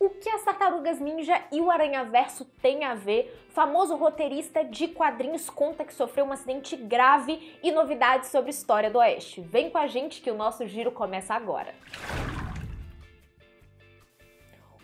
O que as Tartarugas Ninja e o Aranhaverso têm a ver? O famoso roteirista de quadrinhos conta que sofreu um acidente grave e novidades sobre a história do Oeste. Vem com a gente que o nosso giro começa agora.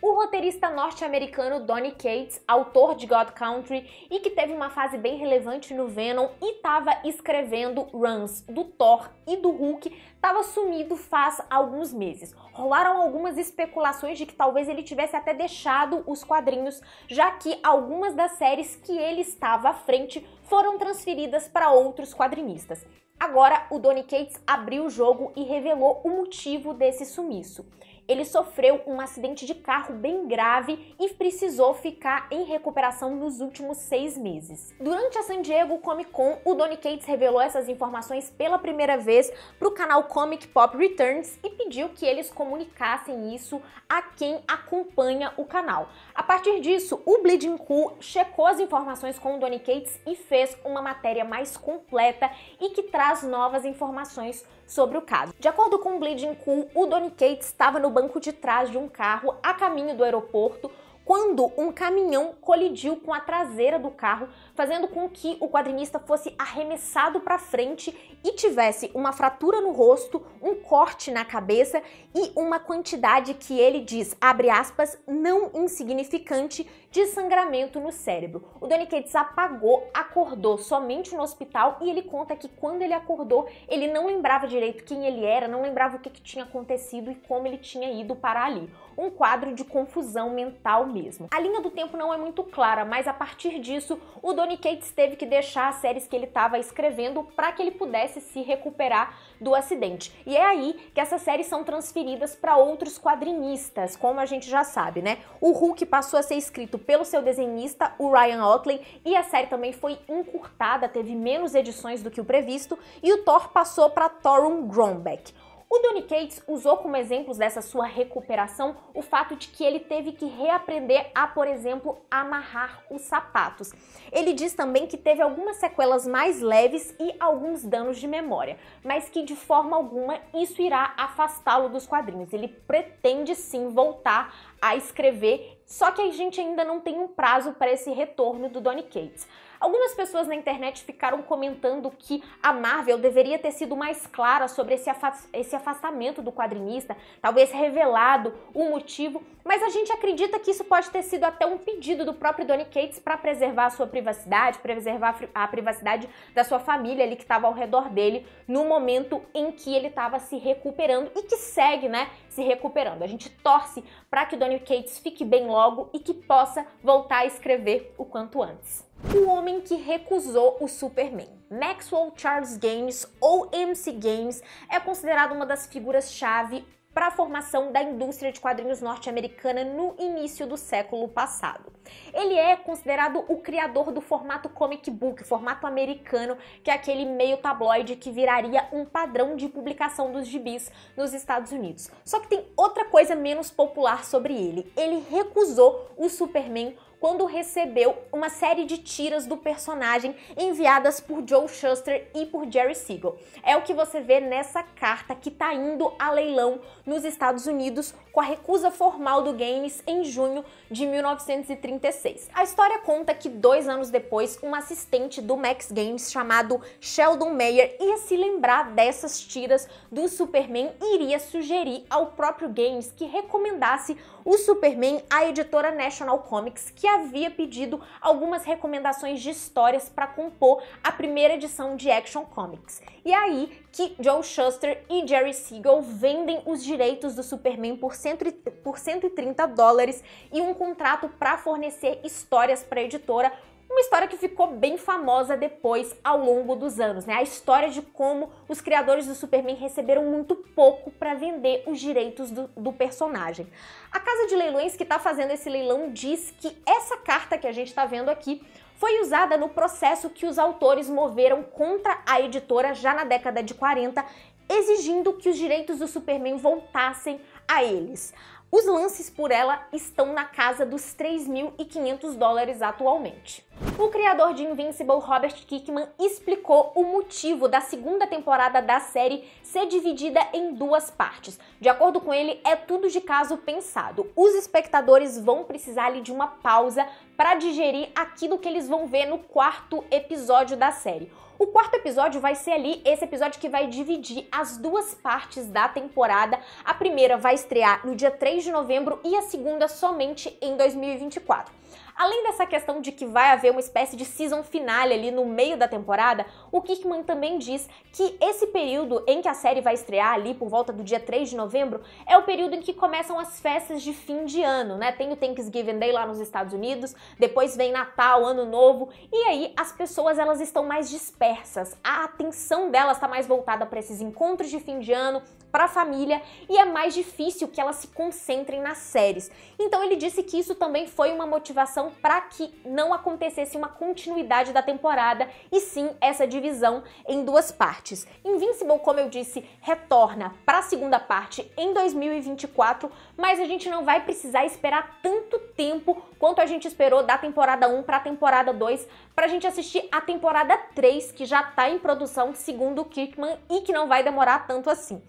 O roteirista norte-americano Donny Cates, autor de God Country e que teve uma fase bem relevante no Venom e estava escrevendo runs do Thor e do Hulk, estava sumido faz alguns meses. Rolaram algumas especulações de que talvez ele tivesse até deixado os quadrinhos, já que algumas das séries que ele estava à frente foram transferidas para outros quadrinistas. Agora, o Donny Cates abriu o jogo e revelou o motivo desse sumiço. Ele sofreu um acidente de carro bem grave e precisou ficar em recuperação nos últimos 6 meses. Durante a San Diego Comic Con, o Donny Cates revelou essas informações pela primeira vez para o canal Comic Pop Returns e pediu que eles comunicassem isso a quem acompanha o canal. A partir disso, o Bleeding Cool checou as informações com o Donny Cates e fez uma matéria mais completa e que traz novas informações sobre o caso. De acordo com o Bleeding Cool, o Donny Cates estava no banco de trás de um carro a caminho do aeroporto quando um caminhão colidiu com a traseira do carro, fazendo com que o quadrinista fosse arremessado para frente e tivesse uma fratura no rosto, um corte na cabeça e uma quantidade que ele diz, abre aspas, não insignificante de sangramento no cérebro. O Donny Cates apagou, acordou somente no hospital e ele conta que quando ele acordou, ele não lembrava direito quem ele era, não lembrava o que tinha acontecido e como ele tinha ido parar ali. Um quadro de confusão mental mesmo. A linha do tempo não é muito clara, mas a partir disso, o Donny Cates teve que deixar as séries que ele estava escrevendo para que ele pudesse se recuperar do acidente. E é aí que essas séries são transferidas para outros quadrinistas, como a gente já sabe, né? O Hulk passou a ser escrito pelo seu desenhista, o Ryan Ottley, e a série também foi encurtada, teve menos edições do que o previsto, e o Thor passou para Torunn Grønbekk. O Donny Cates usou como exemplos dessa sua recuperação o fato de que ele teve que reaprender a, por exemplo, amarrar os sapatos. Ele diz também que teve algumas sequelas mais leves e alguns danos de memória, mas que de forma alguma isso irá afastá-lo dos quadrinhos. Ele pretende sim voltar a escrever, só que a gente ainda não tem um prazo para esse retorno do Donny Cates. Algumas pessoas na internet ficaram comentando que a Marvel deveria ter sido mais clara sobre esse afastamento do quadrinista, talvez revelado o motivo, mas a gente acredita que isso pode ter sido até um pedido do próprio Donny Cates para preservar a sua privacidade, preservar a privacidade da sua família ali que estava ao redor dele no momento em que ele estava se recuperando e que segue, né, se recuperando. A gente torce para que o Donny Cates fique bem logo e que possa voltar a escrever o quanto antes. O homem que recusou o Superman. Maxwell Charles Gaines, ou MC Gaines, é considerado uma das figuras-chave para a formação da indústria de quadrinhos norte-americana no início do século passado. Ele é considerado o criador do formato comic book, formato americano, que é aquele meio tabloide que viraria um padrão de publicação dos gibis nos Estados Unidos. Só que tem outra coisa menos popular sobre ele. Ele recusou o Superman quando recebeu uma série de tiras do personagem enviadas por Joe Shuster e por Jerry Siegel. É o que você vê nessa carta que está indo a leilão nos Estados Unidos com a recusa formal do Gaines em junho de 1936. A história conta que 2 anos depois, um assistente do Max Gaines chamado Sheldon Mayer ia se lembrar dessas tiras do Superman e iria sugerir ao próprio Gaines que recomendasse o Superman à editora National Comics, que havia pedido algumas recomendações de histórias para compor a primeira edição de Action Comics. E é aí que Joe Shuster e Jerry Siegel vendem os direitos do Superman por $130 e um contrato para fornecer histórias para a editora. Uma história que ficou bem famosa depois ao longo dos anos, né? A história de como os criadores do Superman receberam muito pouco para vender os direitos do personagem. A casa de leilões que está fazendo esse leilão diz que essa carta que a gente está vendo aqui foi usada no processo que os autores moveram contra a editora já na década de 40, exigindo que os direitos do Superman voltassem a eles. Os lances por ela estão na casa dos 3.500 dólares atualmente. O criador de Invincible, Robert Kirkman, explicou o motivo da segunda temporada da série ser dividida em duas partes. De acordo com ele, é tudo de caso pensado. Os espectadores vão precisar ali de uma pausa para digerir aquilo que eles vão ver no quarto episódio da série. O quarto episódio vai ser ali esse episódio que vai dividir as duas partes da temporada. A primeira vai estrear no dia 3 de novembro e a segunda somente em 2024. Além dessa questão de que vai haver uma espécie de season finale ali no meio da temporada, o Kirkman também diz que esse período em que a série vai estrear ali por volta do dia 3 de novembro é o período em que começam as festas de fim de ano, né? Tem o Thanksgiving Day lá nos Estados Unidos, depois vem Natal, Ano Novo, e aí as pessoas elas estão mais dispersas, a atenção delas está mais voltada para esses encontros de fim de ano, para a família, e é mais difícil que elas se concentrem nas séries. Então ele disse que isso também foi uma motivação para que não acontecesse uma continuidade da temporada e sim essa divisão em duas partes. Invincible, como eu disse, retorna para a segunda parte em 2024, mas a gente não vai precisar esperar tanto tempo quanto a gente esperou da temporada 1 para a temporada 2 para a gente assistir a temporada 3, que já está em produção, segundo o Kirkman, e que não vai demorar tanto assim.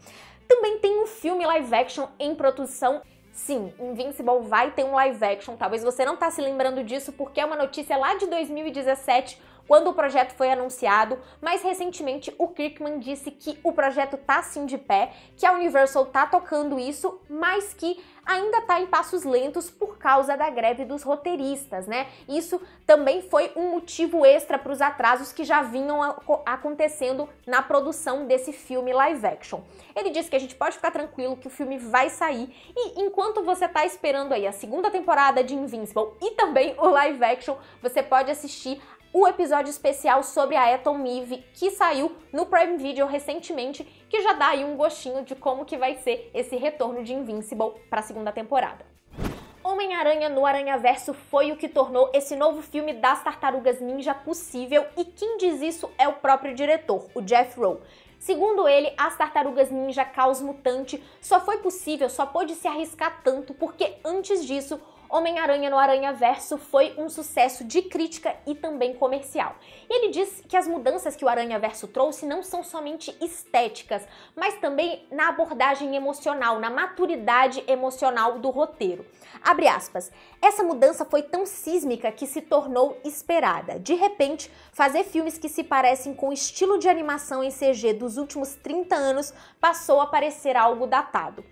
Também tem um filme live action em produção. Sim, Invincible vai ter um live action, talvez você não tá se lembrando disso porque é uma notícia lá de 2017, quando o projeto foi anunciado, mas recentemente o Kirkman disse que o projeto tá sim de pé, que a Universal tá tocando isso, mas que ainda tá em passos lentos por causa da greve dos roteiristas, né? Isso também foi um motivo extra para os atrasos que já vinham acontecendo na produção desse filme live action. Ele disse que a gente pode ficar tranquilo que o filme vai sair e enquanto você tá esperando aí a segunda temporada de Invincible e também o live action, você pode assistir o episódio especial sobre a Atom Eve, que saiu no Prime Video recentemente, que já dá aí um gostinho de como que vai ser esse retorno de Invincible para a segunda temporada. Homem-Aranha no Aranhaverso foi o que tornou esse novo filme das Tartarugas Ninja possível e quem diz isso é o próprio diretor, o Jeff Rowe. Segundo ele, as Tartarugas Ninja Caos Mutante só foi possível, só pôde se arriscar tanto porque antes disso Homem-Aranha no Aranhaverso foi um sucesso de crítica e também comercial. E ele diz que as mudanças que o Aranhaverso trouxe não são somente estéticas, mas também na abordagem emocional, na maturidade emocional do roteiro. Abre aspas, essa mudança foi tão sísmica que se tornou esperada. De repente, fazer filmes que se parecem com o estilo de animação em CG dos últimos 30 anos passou a parecer algo datado.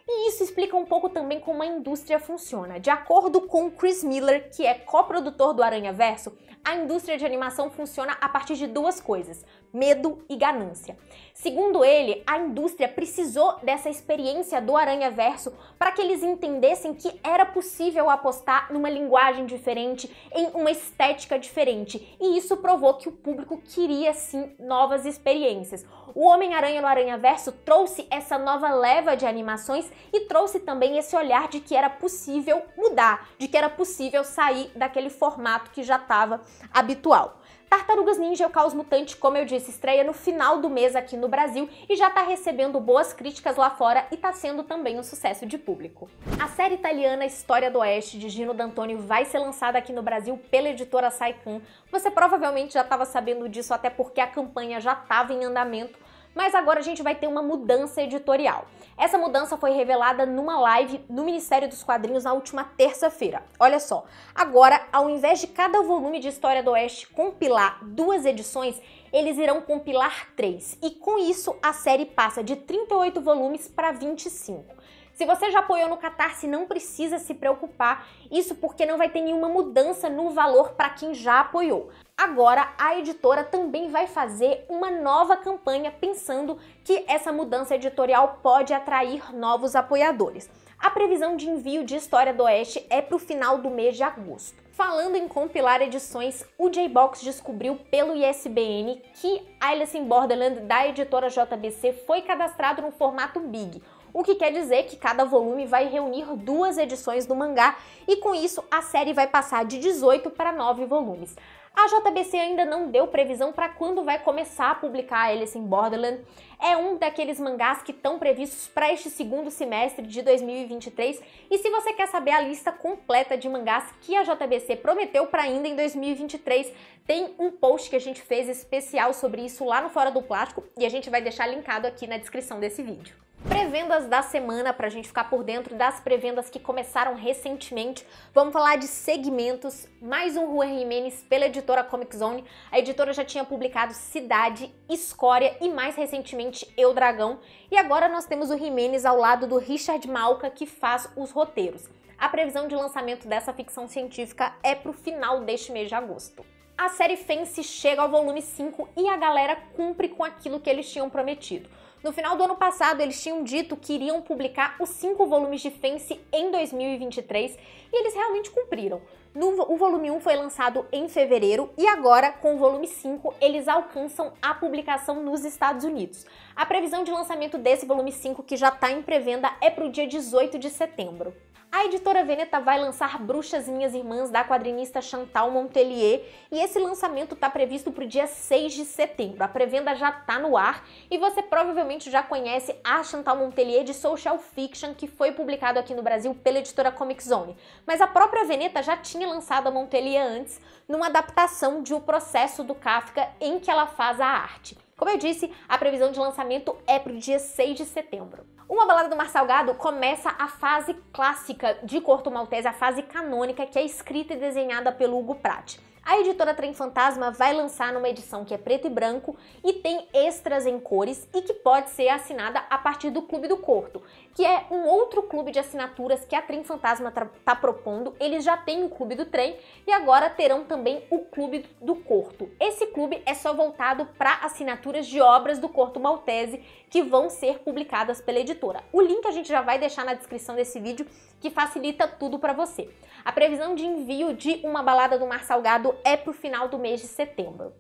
E isso explica um pouco também como a indústria funciona. De acordo com Chris Miller, que é coprodutor do Aranhaverso, a indústria de animação funciona a partir de duas coisas: medo e ganância. Segundo ele, a indústria precisou dessa experiência do Aranhaverso para que eles entendessem que era possível apostar numa linguagem diferente, em uma estética diferente. E isso provou que o público queria sim novas experiências. O Homem-Aranha no Aranhaverso trouxe essa nova leva de animações e trouxe também esse olhar de que era possível mudar, de que era possível sair daquele formato que já estava habitual. Tartarugas Ninja, o Caos Mutante, como eu disse, estreia no final do mês aqui no Brasil e já está recebendo boas críticas lá fora e está sendo também um sucesso de público. A série italiana História do Oeste, de Gino D'Antoni, vai ser lançada aqui no Brasil pela editora Saican. Você provavelmente já estava sabendo disso, até porque a campanha já estava em andamento, mas agora a gente vai ter uma mudança editorial. Essa mudança foi revelada numa live no Ministério dos Quadrinhos na última terça-feira. Olha só, agora, ao invés de cada volume de História do Oeste compilar 2 edições, eles irão compilar 3. E com isso, a série passa de 38 volumes para 25. Se você já apoiou no Catarse, não precisa se preocupar, isso porque não vai ter nenhuma mudança no valor para quem já apoiou. Agora, a editora também vai fazer uma nova campanha pensando que essa mudança editorial pode atrair novos apoiadores. A previsão de envio de História do Oeste é para o final do mês de agosto. Falando em compilar edições, o J-Box descobriu pelo ISBN que Alice in Borderland da editora JBC foi cadastrado no formato Big, o que quer dizer que cada volume vai reunir 2 edições do mangá e com isso a série vai passar de 18 para 9 volumes. A JBC ainda não deu previsão para quando vai começar a publicar Alice in Borderland. É um daqueles mangás que estão previstos para este segundo semestre de 2023. E se você quer saber a lista completa de mangás que a JBC prometeu para ainda em 2023, tem um post que a gente fez especial sobre isso lá no Fora do Plástico e a gente vai deixar linkado aqui na descrição desse vídeo. Pré-vendas da semana, pra gente ficar por dentro das pré-vendas que começaram recentemente. Vamos falar de segmentos, mais um Juan Jimenez pela editora Comic Zone. A editora já tinha publicado Cidade, Escória e mais recentemente Eu Dragão. E agora nós temos o Jimenez ao lado do Richard Malka, que faz os roteiros. A previsão de lançamento dessa ficção científica é pro final deste mês de agosto. A série Fence chega ao volume 5 e a galera cumpre com aquilo que eles tinham prometido. No final do ano passado, eles tinham dito que iriam publicar os 5 volumes de Fence em 2023 e eles realmente cumpriram. O volume 1 foi lançado em fevereiro e agora, com o volume 5, eles alcançam a publicação nos Estados Unidos. A previsão de lançamento desse volume 5, que já está em pré-venda, é para o dia 18 de setembro. A editora Veneta vai lançar Bruxas Minhas Irmãs, da quadrinista Chantal Montelier, e esse lançamento está previsto para o dia 6 de setembro. A pré-venda já está no ar e você provavelmente já conhece a Chantal Montelier de Social Fiction, que foi publicado aqui no Brasil pela editora Comic Zone. Mas a própria Veneta já tinha lançado a Montelier antes, numa adaptação de O Processo do Kafka, em que ela faz a arte. Como eu disse, a previsão de lançamento é para o dia 6 de setembro. Uma Balada do Mar Salgado começa a fase clássica de Corto Maltese, a fase canônica, que é escrita e desenhada pelo Hugo Pratt. A editora Trem Fantasma vai lançar numa edição que é preto e branco e tem extras em cores e que pode ser assinada a partir do Clube do Corto, que é um outro clube de assinaturas que a Trem Fantasma está propondo. Eles já têm o Clube do Trem e agora terão também o Clube do Corto. Esse clube é só voltado para assinaturas de obras do Corto Maltese que vão ser publicadas pela editora. O link a gente já vai deixar na descrição desse vídeo, que facilita tudo para você. A previsão de envio de Uma Balada do Mar Salgado é para o final do mês de setembro.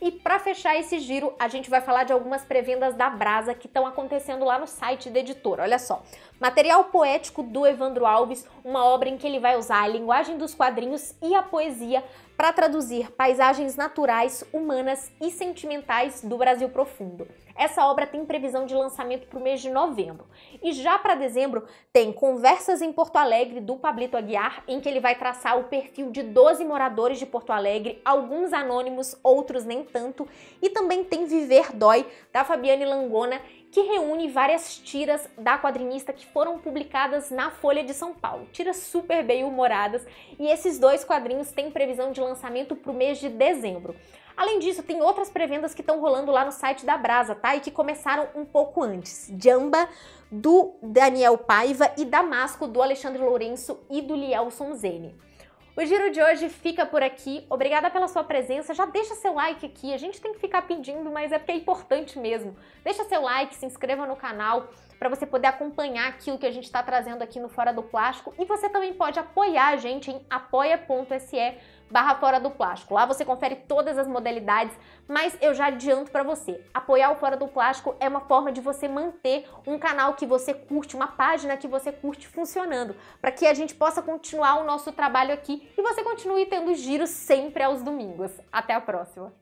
E para fechar esse giro, a gente vai falar de algumas pré-vendas da Brasa que estão acontecendo lá no site da editora. Olha só, material poético do Evandro Alves, uma obra em que ele vai usar a linguagem dos quadrinhos e a poesia para traduzir paisagens naturais, humanas e sentimentais do Brasil profundo. Essa obra tem previsão de lançamento para o mês de novembro. E já para dezembro tem Conversas em Porto Alegre, do Pablito Aguiar, em que ele vai traçar o perfil de 12 moradores de Porto Alegre, alguns anônimos, outros nem tanto. E também tem Viver Dói, da Fabiane Langona, que reúne várias tiras da quadrinista que foram publicadas na Folha de São Paulo. Tiras super bem-humoradas, e esses 2 quadrinhos têm previsão de lançamento para o mês de dezembro. Além disso, tem outras pré-vendas que estão rolando lá no site da Brasa, tá? E que começaram um pouco antes. Jamba, do Daniel Paiva, e Damasco, do Alexandre Lourenço e do Lielson Zene. O giro de hoje fica por aqui. Obrigada pela sua presença. Já deixa seu like aqui. A gente tem que ficar pedindo, mas é porque é importante mesmo. Deixa seu like, se inscreva no canal para você poder acompanhar aquilo que a gente está trazendo aqui no Fora do Plástico. E você também pode apoiar a gente em apoia.se/Fora do Plástico. Lá você confere todas as modalidades, mas eu já adianto para você. Apoiar o Fora do Plástico é uma forma de você manter um canal que você curte, uma página que você curte funcionando, para que a gente possa continuar o nosso trabalho aqui e você continue tendo giros sempre aos domingos. Até a próxima!